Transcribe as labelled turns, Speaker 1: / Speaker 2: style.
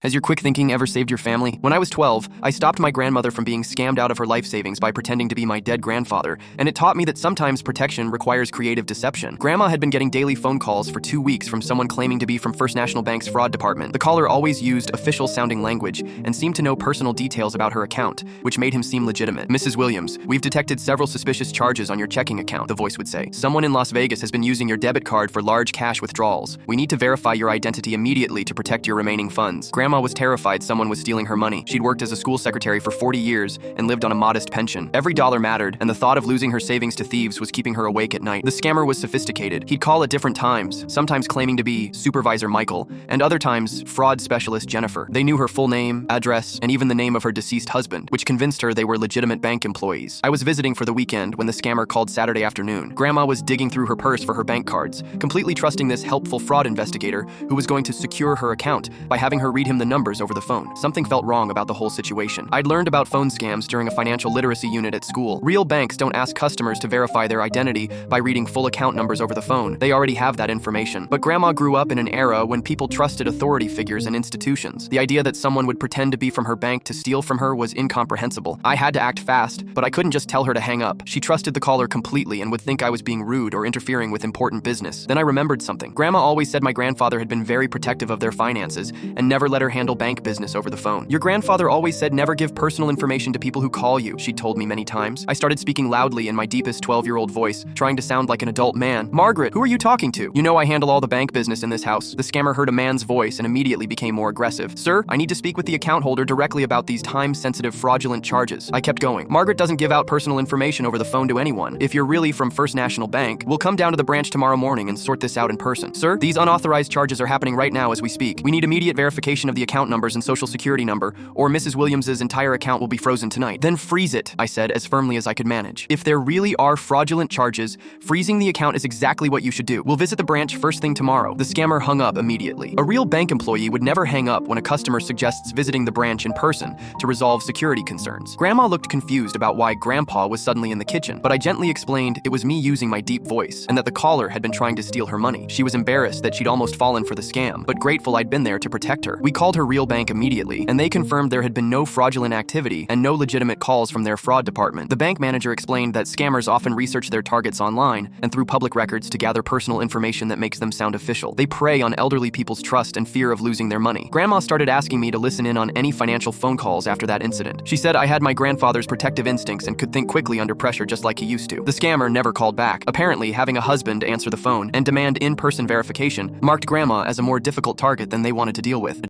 Speaker 1: Has your quick thinking ever saved your family? When I was 12, I stopped my grandmother from being scammed out of her life savings by pretending to be my dead grandfather, and it taught me that sometimes protection requires creative deception. Grandma had been getting daily phone calls for 2 weeks from someone claiming to be from First National Bank's fraud department. The caller always used official-sounding language and seemed to know personal details about her account, which made him seem legitimate. "Mrs. Williams, we've detected several suspicious charges on your checking account," the voice would say. "Someone in Las Vegas has been using your debit card for large cash withdrawals. We need to verify your identity immediately to protect your remaining funds." Grandma was terrified someone was stealing her money. She'd worked as a school secretary for 40 years and lived on a modest pension. Every dollar mattered, and the thought of losing her savings to thieves was keeping her awake at night. The scammer was sophisticated. He'd call at different times, sometimes claiming to be Supervisor Michael, and other times fraud specialist Jennifer. They knew her full name, address, and even the name of her deceased husband, which convinced her they were legitimate bank employees. I was visiting for the weekend when the scammer called Saturday afternoon. Grandma was digging through her purse for her bank cards, completely trusting this helpful fraud investigator who was going to secure her account by having her read him the numbers over the phone. Something felt wrong about the whole situation. I'd learned about phone scams during a financial literacy unit at school. Real banks don't ask customers to verify their identity by reading full account numbers over the phone. They already have that information. But Grandma grew up in an era when people trusted authority figures and institutions. The idea that someone would pretend to be from her bank to steal from her was incomprehensible. I had to act fast, but I couldn't just tell her to hang up. She trusted the caller completely and would think I was being rude or interfering with important business. Then I remembered something. Grandma always said my grandfather had been very protective of their finances and never let her handle bank business over the phone. "Your grandfather always said never give personal information to people who call you," she'd told me many times. I started speaking loudly in my deepest 12-year-old voice, trying to sound like an adult man. "Margaret, who are you talking to? You know I handle all the bank business in this house." The scammer heard a man's voice and immediately became more aggressive. "Sir, I need to speak with the account holder directly about these time-sensitive fraudulent charges." I kept going. "Margaret doesn't give out personal information over the phone to anyone. If you're really from First National Bank, we'll come down to the branch tomorrow morning and sort this out in person." "Sir, these unauthorized charges are happening right now as we speak. We need immediate verification of the account numbers and social security number, or Mrs. Williams's entire account will be frozen tonight." "Then freeze it," I said as firmly as I could manage. "If there really are fraudulent charges, freezing the account is exactly what you should do. We'll visit the branch first thing tomorrow." The scammer hung up immediately. A real bank employee would never hang up when a customer suggests visiting the branch in person to resolve security concerns. Grandma looked confused about why Grandpa was suddenly in the kitchen, but I gently explained it was me using my deep voice and that the caller had been trying to steal her money. She was embarrassed that she'd almost fallen for the scam, but grateful I'd been there to protect her. We called her real bank immediately, and they confirmed there had been no fraudulent activity and no legitimate calls from their fraud department. The bank manager explained that scammers often research their targets online and through public records to gather personal information that makes them sound official. They prey on elderly people's trust and fear of losing their money. Grandma started asking me to listen in on any financial phone calls after that incident. She said I had my grandfather's protective instincts and could think quickly under pressure just like he used to. The scammer never called back. Apparently, having a husband answer the phone and demand in-person verification marked Grandma as a more difficult target than they wanted to deal with.